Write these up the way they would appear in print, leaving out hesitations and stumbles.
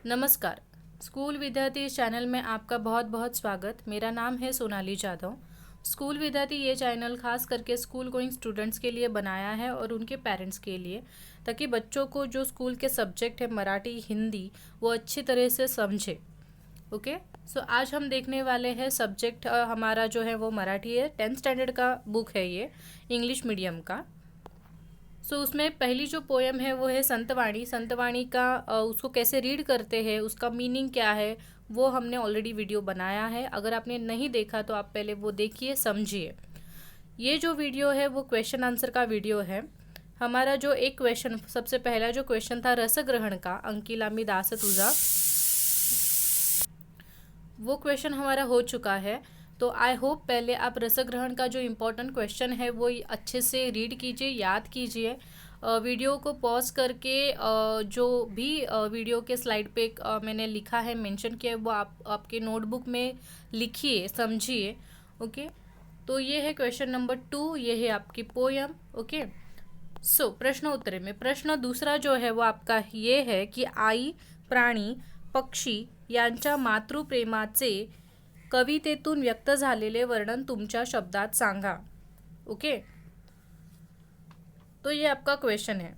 नमस्कार। स्कूल विद्यार्थी इस चैनल में आपका बहुत बहुत स्वागत। मेरा नाम है सोनाली जाधव। स्कूल विद्यार्थी ये चैनल खास करके स्कूल गोइंग स्टूडेंट्स के लिए बनाया है और उनके पेरेंट्स के लिए, ताकि बच्चों को जो स्कूल के सब्जेक्ट है मराठी हिंदी वो अच्छी तरह से समझे। ओके, सो आज हम देखने वाले हैं सब्जेक्ट हमारा जो है वो मराठी है। 10th स्टैंडर्ड का बुक है ये, इंग्लिश मीडियम का। उसमें पहली जो पोयम है वो है संतवाणी। संतवाणी का उसको कैसे रीड करते हैं, उसका मीनिंग क्या है, वो हमने ऑलरेडी वीडियो बनाया है। अगर आपने नहीं देखा तो आप पहले वो देखिए, समझिए। ये जो वीडियो है वो क्वेश्चन आंसर का वीडियो है। हमारा जो एक क्वेश्चन, सबसे पहला जो क्वेश्चन था रसग्रहण का, अंकिला मी दास तुझा, वो क्वेश्चन हमारा हो चुका है। तो आई होप पहले आप रसग्रहण का जो इम्पोर्टेंट क्वेश्चन है वो अच्छे से रीड कीजिए, याद कीजिए। वीडियो को पॉज करके जो भी वीडियो के स्लाइड पे मैंने लिखा है, मेंशन किया है, वो आप आपके नोटबुक में लिखिए, समझिए। ओके, तो ये है क्वेश्चन नंबर 2, ये है आपकी पोयम। ओके, प्रश्न उत्तरे में प्रश्न दूसरा जो है वो आपका ये है कि आई, प्राणी, पक्षी यांच्या मातृप्रेमाचे कवितेतून व्यक्त झालेले वर्णन तुमच्या शब्दात सांगा। ओके, तो ये आपका क्वेश्चन है।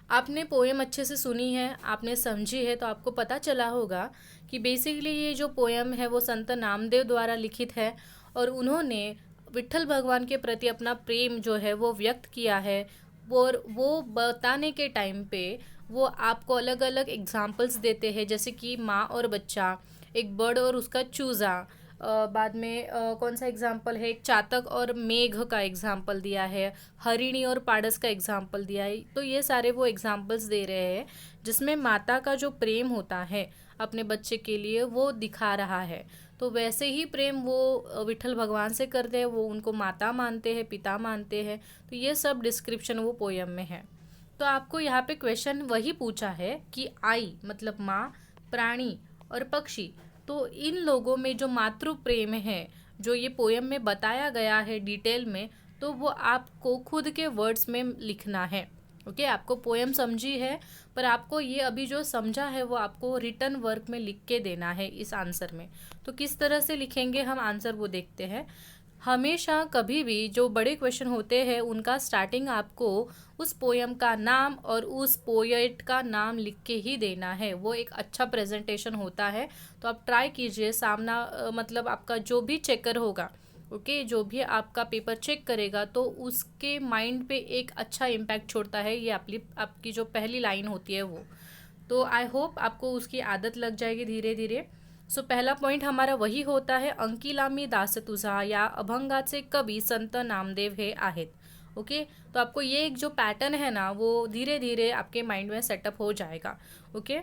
आपने पोएम अच्छे से सुनी है, आपने समझी है, तो आपको पता चला होगा कि बेसिकली ये जो पोएम है वो संत नामदेव द्वारा लिखित है और उन्होंने विट्ठल भगवान के प्रति अपना प्रेम जो है वो व्यक्त किया है। और वो बताने के टाइम पे वो आपको अलग अलग एग्जाम्पल्स देते हैं, जैसे कि माँ और बच्चा, एक बर्ड और उसका चूज़ा, बाद में कौन सा एग्जाम्पल है, एक चातक और मेघ का एग्जाम्पल दिया है, हरिणी और पाड़स का एग्जाम्पल दिया है। तो ये सारे वो एग्जाम्पल्स दे रहे हैं जिसमें माता का जो प्रेम होता है अपने बच्चे के लिए वो दिखा रहा है। तो वैसे ही प्रेम वो विट्ठल भगवान से करते हैं, वो उनको माता मानते हैं, पिता मानते हैं। तो ये सब डिस्क्रिप्शन वो पोयम में है। तो आपको यहाँ पे क्वेश्चन वही पूछा है कि आई मतलब माँ, प्राणी और पक्षी, तो इन लोगों में जो मातृ प्रेम है जो ये पोयम में बताया गया है डिटेल में, तो वो आपको खुद के वर्ड्स में लिखना है। ओके, आपको पोयम समझी है, पर आपको ये अभी जो समझा है वो आपको रिटर्न वर्क में लिख के देना है इस आंसर में। तो किस तरह से लिखेंगे हम आंसर वो देखते हैं। हमेशा कभी भी जो बड़े क्वेश्चन होते हैं उनका स्टार्टिंग आपको उस पोयम का नाम और उस पोएट का नाम लिख के ही देना है। वो एक अच्छा प्रेजेंटेशन होता है। तो आप ट्राई कीजिए, सामना मतलब आपका जो भी चेकर होगा, ओके, जो भी आपका पेपर चेक करेगा तो उसके माइंड पे एक अच्छा इम्पैक्ट छोड़ता है ये आपकी जो पहली लाइन होती है वो। तो आई होप आपको उसकी आदत लग जाएगी धीरे धीरे। पहला पॉइंट हमारा वही होता है, अंकिला मी दास तुझा या अभंगाचे कवि संत नामदेव हे आहेत। ओके, तो आपको ये एक जो पैटर्न है ना वो धीरे धीरे आपके माइंड में सेटअप हो जाएगा। ओके,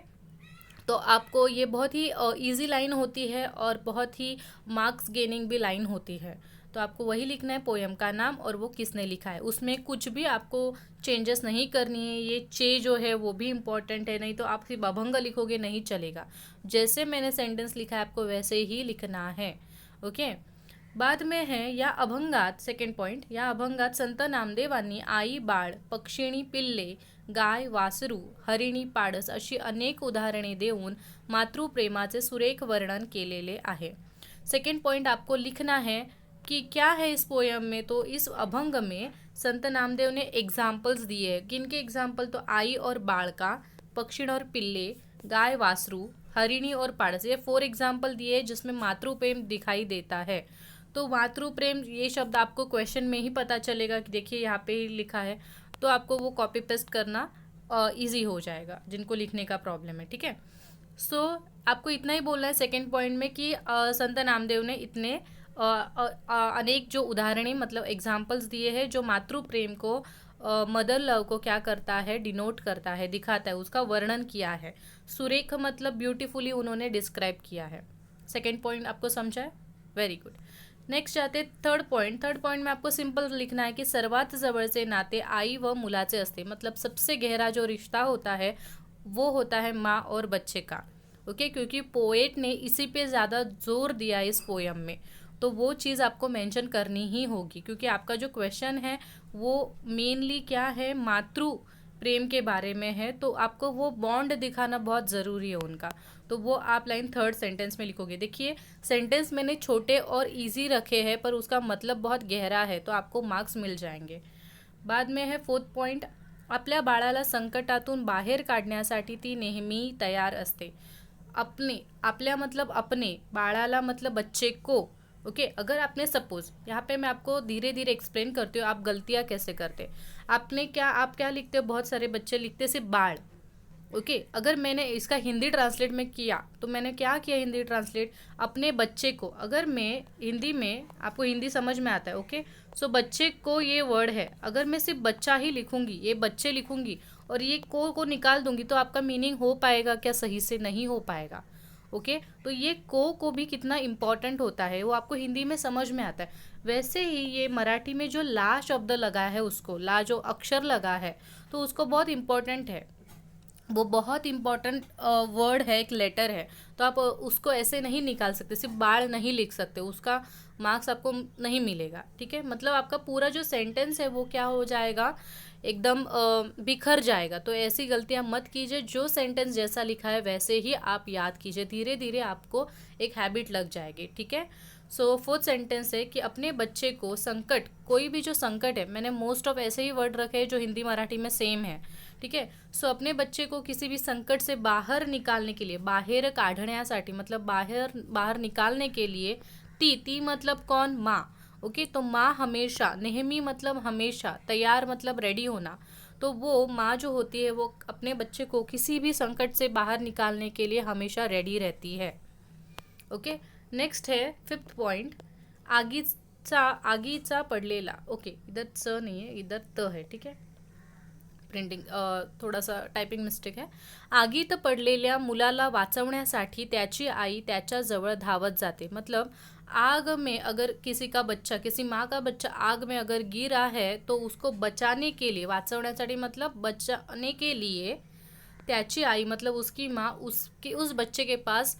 तो आपको ये बहुत ही इजी लाइन होती है और बहुत ही मार्क्स गेनिंग भी लाइन होती है। तो आपको वही लिखना है, पोयम का नाम और वो किसने लिखा है। उसमें कुछ भी आपको चेंजेस नहीं करनी है। ये चे जो है वो भी इम्पॉर्टेंट है, नहीं तो आप सिर्फ अभंग लिखोगे नहीं चलेगा। जैसे मैंने सेंटेंस लिखा है आपको वैसे ही लिखना है। ओके, बाद में है या अभंगात, सेकंड पॉइंट, या अभंगात संत नामदेवांनी आई, बाळ, पक्षिणी, पिल्ले, गाय, वासरू, हरिणी, पाडस अशी अनेक उदाहरणे देऊन मातृप्रेमाचे सुरेख वर्णन केलेले आहे। सेकंड पॉइंट आपको लिखना है कि क्या है इस पोयम में। तो इस अभंग में संत नामदेव ने एग्जाम्पल्स दिए हैं। किन के एग्जाम्पल, तो आई और बाळ का, पक्षिण और पिल्ले, गाय, वासरू, हरिणी और पाड़स, ये 4 एग्जाम्पल दिए जिसमें मातृप्रेम दिखाई देता है। तो मातृप्रेम ये शब्द आपको क्वेश्चन में ही पता चलेगा कि देखिए यहाँ पे ही लिखा है। तो आपको वो कॉपी पेस्ट करना इजी हो जाएगा जिनको लिखने का प्रॉब्लम है। ठीक है, आपको इतना ही बोलना है सेकंड पॉइंट में कि संत नामदेव ने इतने अनेक जो उदाहरणें मतलब एग्जाम्पल्स दिए हैं जो मातृ प्रेम को, मदर लव को क्या करता है, डिनोट करता है, दिखाता है, उसका वर्णन किया है। सुरेख मतलब ब्यूटीफुली उन्होंने डिस्क्राइब किया है। सेकेंड पॉइंट आपको समझा है, वेरी गुड। नेक्स्ट जाते थर्ड पॉइंट। थर्ड पॉइंट में आपको सिंपल लिखना है कि सर्वात जवळचे नाते आई व मुलाचे असते, मतलब सबसे गहरा जो रिश्ता होता है वो होता है माँ और बच्चे का। ओके, क्योंकि पोएट ने इसी पे ज़्यादा जोर दिया इस पोयम में, तो वो चीज़ आपको मेंशन करनी ही होगी क्योंकि आपका जो क्वेश्चन है वो मेनली क्या है, मातृ प्रेम के बारे में है, तो आपको वो बॉन्ड दिखाना बहुत ज़रूरी है उनका। तो वो आप लाइन थर्ड सेंटेंस में लिखोगे। देखिए सेंटेंस मैंने छोटे और इजी रखे हैं पर उसका मतलब बहुत गहरा है, तो आपको मार्क्स मिल जाएंगे। बाद में है फोर्थ पॉइंट, आपल्या बाळाला संकटातून बाहेर काढण्यासाठी ती नेहमी तयार असते। अपने, आपल्या मतलब अपने, बाळाला मतलब बच्चे को। ओके अगर आपने सपोज, यहाँ पे मैं आपको धीरे धीरे एक्सप्लेन करती हूँ आप गलतियाँ कैसे करते। आपने क्या, आप क्या लिखते हो, बहुत सारे बच्चे लिखते सिर्फ बाढ़। ओके अगर मैंने इसका हिंदी ट्रांसलेट में किया तो मैंने क्या किया, हिंदी ट्रांसलेट अपने बच्चे को। अगर मैं हिंदी में, आपको हिंदी समझ में आता है, ओके सो बच्चे को ये वर्ड है, अगर मैं सिर्फ बच्चा ही लिखूंगी, ये बच्चे लिखूंगी और ये को निकाल दूंगी तो आपका मीनिंग हो पाएगा क्या, सही से नहीं हो पाएगा। ओके तो ये को भी कितना इम्पॉर्टेंट होता है वो आपको हिंदी में समझ में आता है। वैसे ही ये मराठी में जो ला शब्द लगा है, उसको ला जो अक्षर लगा है तो उसको बहुत इम्पॉर्टेंट है, वो बहुत इम्पॉर्टेंट वर्ड है, एक लेटर है। तो आप उसको ऐसे नहीं निकाल सकते, सिर्फ बाढ़ नहीं लिख सकते, उसका मार्क्स आपको नहीं मिलेगा। ठीक है, मतलब आपका पूरा जो सेंटेंस है वो क्या हो जाएगा, एकदम बिखर जाएगा। तो ऐसी गलतियां मत कीजिए, जो सेंटेंस जैसा लिखा है वैसे ही आप याद कीजिए, धीरे धीरे आपको एक हैबिट लग जाएगी। ठीक है, सो फोर्थ सेंटेंस है कि अपने बच्चे को संकट, कोई भी जो संकट है, मैंने मोस्ट ऑफ ऐसे ही वर्ड रखे हैं जो हिंदी मराठी में सेम है। ठीक है, सो अपने बच्चे को किसी भी संकट से बाहर निकालने के लिए, बाहेर काढण्यासाठी मतलब बाहर बाहर निकालने के लिए, ती मतलब कौन, माँ। ओके तो माँ हमेशा, नेहमी मतलब हमेशा, तैयार मतलब रेडी होना। तो वो माँ जो होती है वो अपने बच्चे को किसी भी संकट से बाहर निकालने के लिए हमेशा रेडी रहती है। ओके नेक्स्ट है फिफ्थ पॉइंट, आगीचा पडलेला। ओके इधर च नहीं है, इधर त है। ठीक है, प्रिंटिंग थोड़ा सा टाइपिंग मिस्टेक है। आगीत पडलेल्या मुलाला वाचवण्यासाठी त्याची आई त्याच्याजवळ धावत जाते। मतलब आग में अगर किसी का बच्चा, किसी माँ का बच्चा आग में अगर गिरा है तो उसको बचाने के लिए, वाचवण्यासाठी मतलब बचाने के लिए, त्याची आई मतलब उसकी माँ उसके उस बच्चे के पास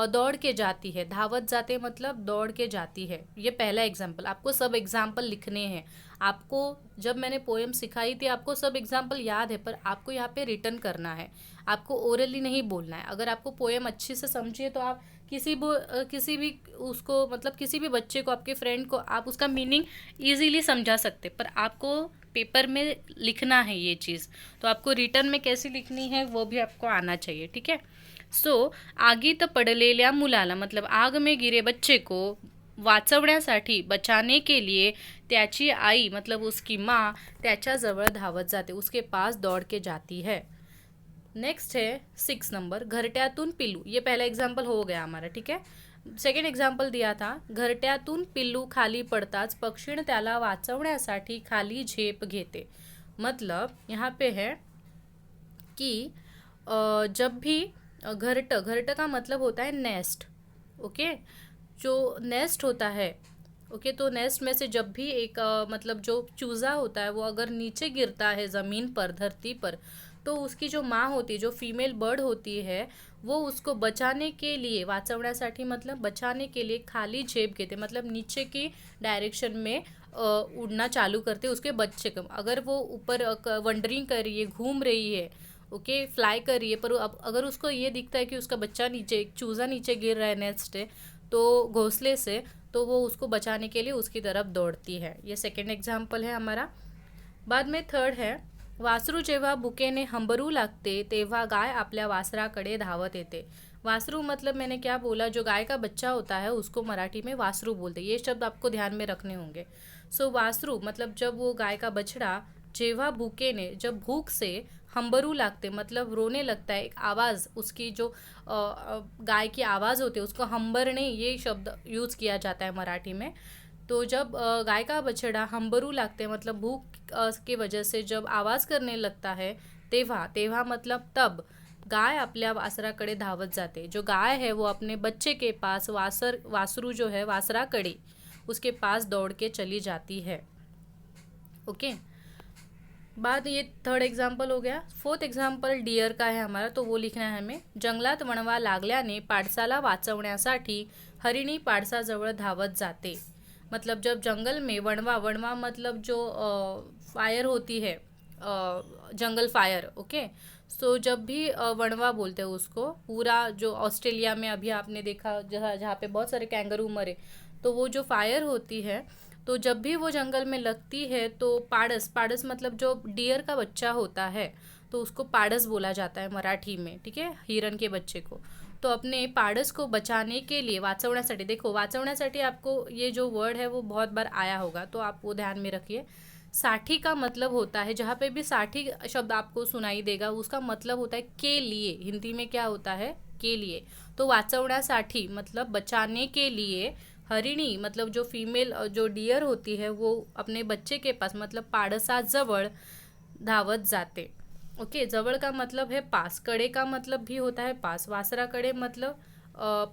दौड़ के जाती है। धावत जाते मतलब दौड़ के जाती है। ये पहला एग्जाम्पल, आपको सब एग्जाम्पल लिखने हैं। आपको जब मैंने पोएम सिखाई थी आपको सब एग्जाम्पल याद है, पर आपको यहाँ पे रिटर्न करना है, आपको ओरली नहीं बोलना है। अगर आपको पोएम अच्छे से समझिए तो आप किसी भी उसको, मतलब किसी भी बच्चे को, आपके फ्रेंड को आप उसका मीनिंग ईजीली समझा सकते, पर आपको पेपर में लिखना है ये चीज़। तो आपको रिटर्न में कैसे लिखनी है वो भी आपको आना चाहिए। ठीक है, सो आगीत पडलेल्या मुलाला मतलब आग में गिरे बच्चे को वाचवण्यासाठी, बचाने के लिए, त्याची आई मतलब उसकी माँ त्याच्याजवळ धावत जाते, उसके पास दौड़ के जाती है। नेक्स्ट है 6 नंबर, घरट्यातून पिल्लू। ये पहला एग्जाम्पल हो गया हमारा। ठीक है, सेकंड एग्जाम्पल दिया था, घरट्यातून पिल्लू खाली पडताच पक्षीण त्याला वाचवण्यासाठी खाली झेप घेते। मतलब यहाँ पे है कि जब भी घरट, घरट का मतलब होता है नेस्ट। ओके जो नेस्ट होता है, ओके तो नेस्ट में से जब भी एक मतलब जो चूज़ा होता है वो अगर नीचे गिरता है ज़मीन पर, धरती पर, तो उसकी जो माँ होती है, जो फीमेल बर्ड होती है, वो उसको बचाने के लिए, वाचवण्यासाठी मतलब बचाने के लिए खाली झेप घेते, मतलब नीचे की डायरेक्शन में उड़ना चालू करते उसके बच्चे को। अगर वो ऊपर वंडरिंग कर रही है, घूम रही है, ओके फ्लाई कर रही है, पर अब अगर उसको ये दिखता है कि उसका बच्चा नीचे, एक चूज़ा नीचे गिर रहा है नेस्ट है तो घोंसले से, तो वो उसको बचाने के लिए उसकी तरफ दौड़ती है। ये सेकंड एग्जाम्पल है हमारा। बाद में थर्ड है, वासरू जेव्हा भुकेने हंबरू लागते तेव्हा गाय आपल्या वासराकडे धावत येते। वासरू मतलब मैंने क्या बोला, जो गाय का बच्चा होता है उसको मराठी में वासरू बोलते हैं। ये शब्द आपको ध्यान में रखने होंगे। सो वासरू मतलब जब वो गाय का बछड़ा, जेव्हा भूकेने जब भूख से, हंबरू लागते मतलब रोने लगता है, एक आवाज़ उसकी जो गाय की आवाज़ होती है उसको हंबरने, ये शब्द यूज़ किया जाता है मराठी में। तो जब गाय का बछड़ा हंबरू लागते मतलब भूख की वजह से जब आवाज़ करने लगता है, तेव्हा, तेव्हा मतलब तब, गाय आपल्या वासराकडे धावत जाते। जो गाय है वो अपने बच्चे के पास, वासरू जो है वासराकडे, उसके पास दौड़ के चली जाती है। ओके बाद ये थर्ड एग्जाम्पल हो गया। फोर्थ एग्जाम्पल डियर का है हमारा, तो वो लिखना है हमें, जंगलात वणवा लागल्याने पाडसाला वाचवण्यासाठी हरिणी पाडसाजवळ धावत जाते। मतलब जब जंगल में वणवा, वणवा मतलब जो फायर होती है, जंगल फायर। ओके, सो जब भी वणवा बोलते हैं उसको, पूरा जो ऑस्ट्रेलिया में अभी आपने देखा जहाँ जहाँ पे बहुत सारे कैंगरू मरे, तो वो जो फायर होती है, तो जब भी वो जंगल में लगती है तो पाड़स, पाड़स मतलब जो डियर का बच्चा होता है, तो उसको पाड़स बोला जाता है मराठी में, ठीक है, हिरन के बच्चे को। तो अपने पाड़स को बचाने के लिए वाचवण्यासाठी, देखो वाचवण्यासाठी आपको ये जो वर्ड है वो बहुत बार आया होगा, तो आप वो ध्यान में रखिए। साठी का मतलब होता है, जहाँ पे भी साठी शब्द आपको सुनाई देगा उसका मतलब होता है के लिए, हिंदी में क्या होता है, के लिए। तो वाचवण्यासाठी मतलब बचाने के लिए, हरिणी मतलब जो फीमेल जो डियर होती है वो अपने बच्चे के पास मतलब पाडसाजवळ धावत जाते। ओके, जवळ का मतलब है पास, कड़े का मतलब भी होता है पास, वासरा कड़े मतलब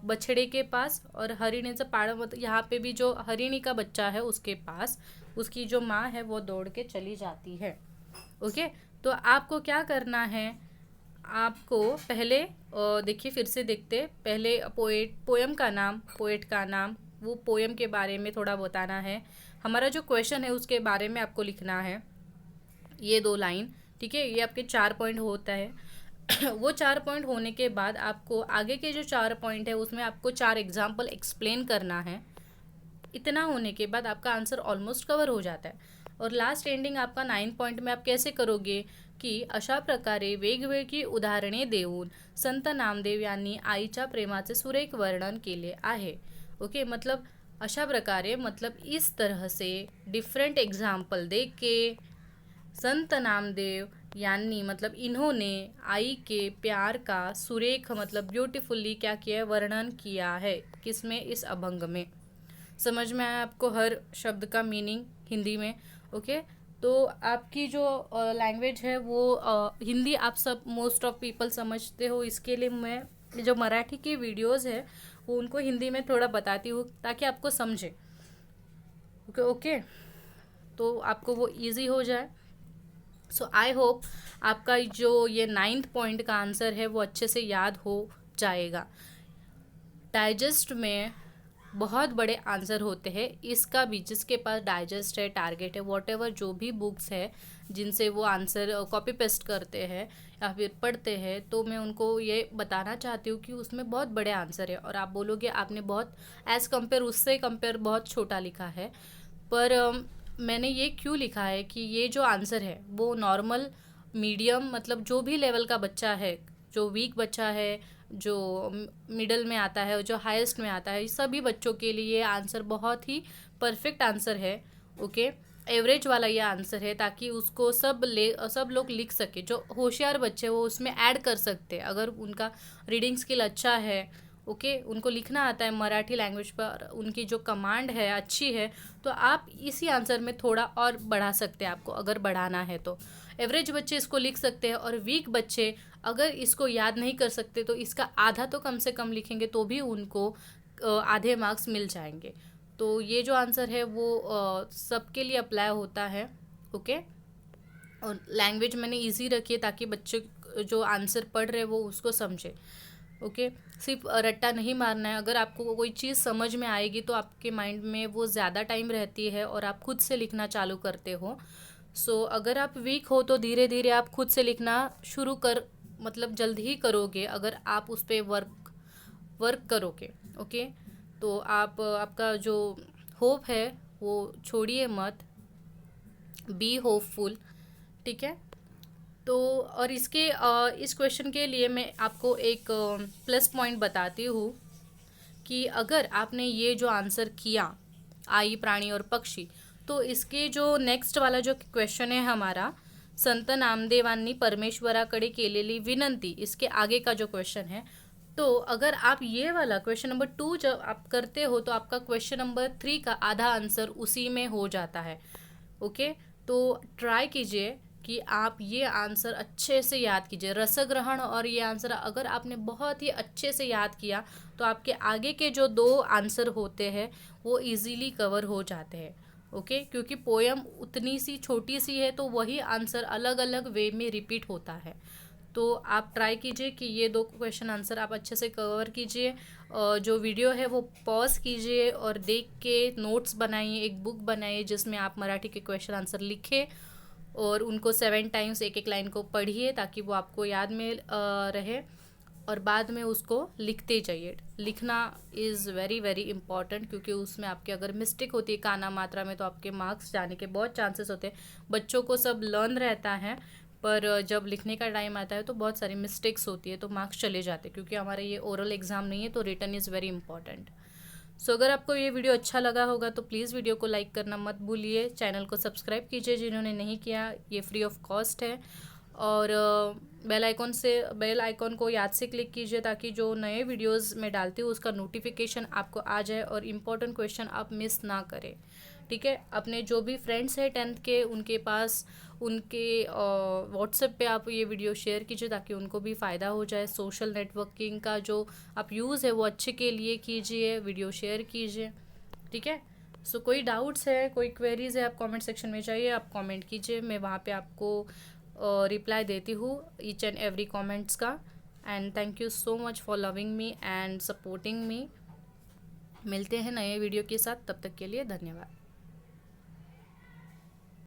बछड़े के पास, और हरिणीचं पाड़ मतलब यहाँ पे भी जो हरिणी का बच्चा है उसके पास उसकी जो माँ है वो दौड़ के चली जाती है। ओके, तो आपको क्या करना है, आपको पहले देखिए फिर से देखते, पहले पोएम का नाम, पोएट का नाम, वो पोएम के बारे में थोड़ा बताना है। हमारा जो क्वेश्चन है उसके बारे में आपको लिखना है ये 2 लाइन, ठीक है, ये आपके 4 पॉइंट होता है। वो 4 पॉइंट होने के बाद आपको आगे के जो 4 पॉइंट है उसमें आपको 4 एग्जाम्पल एक्सप्लेन करना है। इतना होने के बाद आपका आंसर ऑलमोस्ट कवर हो जाता है। और लास्ट एंडिंग आपका 9 पॉइंट में आप कैसे करोगे की अशा प्रकारे वेगवेगळी उदाहरणे देऊन संत नामदेव यांनी आईच्या प्रेमाचे सुरेख वर्णन केले आहे। ओके, मतलब अशा प्रकारे मतलब इस तरह से डिफरेंट एग्जाम्पल दे के संत नामदेव यानी मतलब इन्होंने आई के प्यार का सुरेख मतलब ब्यूटीफुल्ली क्या किया है, वर्णन किया है, किसमें, इस अभंग में। समझ में आया आपको हर शब्द का मीनिंग हिंदी में। ओके, तो आपकी जो लैंग्वेज है वो हिंदी आप सब मोस्ट ऑफ पीपल समझते हो, इसके लिए मैं जो मराठी की वीडियोस है वो उनको हिंदी में थोड़ा बताती हूँ ताकि आपको समझे। ओके ओके, तो आपको वो इजी हो जाए। सो आई होप आपका जो ये 9th पॉइंट का आंसर है वो अच्छे से याद हो जाएगा। डाइजेस्ट में बहुत बड़े आंसर होते हैं, इसका भी जिसके पास डाइजेस्ट है, टारगेट है, वॉटेवर जो भी बुक्स है जिनसे वो आंसर कॉपी पेस्ट करते हैं या फिर पढ़ते हैं, तो मैं उनको ये बताना चाहती हूँ कि उसमें बहुत बड़े आंसर है। और आप बोलोगे आपने बहुत एज़ कम्पेयर, उससे कंपेयर बहुत छोटा लिखा है, पर मैंने ये क्यों लिखा है कि ये जो आंसर है वो नॉर्मल, मीडियम मतलब जो भी लेवल का बच्चा है, जो वीक बच्चा है, जो मिडल में आता है, जो हाईएस्ट में आता है, सभी बच्चों के लिए ये आंसर बहुत ही परफेक्ट आंसर है। ओके, एवरेज वाला ये आंसर है ताकि उसको सब लोग लिख सके। जो होशियार बच्चे वो उसमें ऐड कर सकते हैं अगर उनका रीडिंग स्किल अच्छा है। ओके, उनको लिखना आता है मराठी लैंग्वेज पर, उनकी जो कमांड है अच्छी है, तो आप इसी आंसर में थोड़ा और बढ़ा सकते हैं, आपको अगर बढ़ाना है तो। एवरेज बच्चे इसको लिख सकते हैं, और वीक बच्चे अगर इसको याद नहीं कर सकते तो इसका आधा तो कम से कम लिखेंगे तो भी उनको आधे मार्क्स मिल जाएंगे। तो ये जो आंसर है वो सबके लिए अप्लाई होता है। ओके, और लैंग्वेज मैंने इजी रखी है ताकि बच्चे जो आंसर पढ़ रहे वो उसको समझे। ओके, सिर्फ रट्टा नहीं मारना है। अगर आपको कोई चीज़ समझ में आएगी तो आपके माइंड में वो ज़्यादा टाइम रहती है और आप खुद से लिखना चालू करते हो। सो अगर आप वीक हो तो धीरे धीरे आप खुद से लिखना शुरू कर मतलब जल्द ही करोगे अगर आप उस पर वर्क करोगे। ओके, तो आप आपका जो होप है वो छोड़िए मत, बी होपफुल, ठीक है। तो और इस क्वेश्चन के लिए मैं आपको एक प्लस पॉइंट बताती हूँ कि अगर आपने ये जो आंसर किया आई, प्राणी और पक्षी, तो इसके जो नेक्स्ट वाला जो क्वेश्चन है हमारा, संत नामदेवांनी परमेश्वराकडे केलेली विनंती, इसके आगे का जो क्वेश्चन है, तो अगर आप ये वाला क्वेश्चन नंबर 2 जब आप करते हो तो आपका क्वेश्चन नंबर 3 का आधा आंसर उसी में हो जाता है। ओके, तो ट्राई कीजिए कि आप ये आंसर अच्छे से याद कीजिए, रसग्रहण, और ये आंसर अगर आपने बहुत ही अच्छे से याद किया तो आपके आगे के जो 2 आंसर होते हैं वो इजीली कवर हो जाते हैं। ओके, क्योंकि पोयम उतनी सी छोटी सी है तो वही आंसर अलग अलग वे में रिपीट होता है। तो आप ट्राई कीजिए कि ये 2 क्वेश्चन आंसर आप अच्छे से कवर कीजिए। जो वीडियो है वो पॉज कीजिए और देख के नोट्स बनाइए, एक बुक बनाइए जिसमें आप मराठी के क्वेश्चन आंसर लिखें। और उनको 7 टाइम्स एक एक लाइन को पढ़िए ताकि वो आपको याद में रहे, और बाद में उसको लिखते जाइए। लिखना इज़ वेरी वेरी इंपॉर्टेंट, क्योंकि उसमें आपके अगर मिस्टेक होती है काना मात्रा में तो आपके मार्क्स जाने के बहुत चांसेस होते हैं। बच्चों को सब लर्न रहता है, पर जब लिखने का टाइम आता है तो बहुत सारी मिस्टेक्स होती है, तो मार्क्स चले जाते हैं, क्योंकि हमारे ये ओरल एग्ज़ाम नहीं है, तो रिटन इज़ वेरी इंपॉर्टेंट। सो अगर आपको ये वीडियो अच्छा लगा होगा तो प्लीज़ वीडियो को लाइक करना मत भूलिए। चैनल को सब्सक्राइब कीजिए जिन्होंने नहीं किया, ये फ्री ऑफ कॉस्ट है। और बेल आइकॉन को याद से क्लिक कीजिए ताकि जो नए वीडियोस मैं डालती हूँ उसका नोटिफिकेशन आपको आ जाए और इम्पोर्टेंट क्वेश्चन आप मिस ना करें। ठीक है, अपने जो भी फ्रेंड्स हैं 10th के, उनके पास उनके व्हाट्सएप पे आप ये वीडियो शेयर कीजिए ताकि उनको भी फ़ायदा हो जाए। सोशल नेटवर्किंग का जो आप यूज़ है वो अच्छे के लिए कीजिए, वीडियो शेयर कीजिए। ठीक है, सो कोई डाउट्स है, कोई क्वेरीज़ है, आप कमेंट सेक्शन में जाइए, आप कमेंट कीजिए, मैं वहाँ पे आपको रिप्लाई देती हूँ ईच एंड एवरी कमेंट्स का। And thank you so much for loving me and supporting me. मिलते हैं नए वीडियो के साथ, तब तक के लिए धन्यवाद।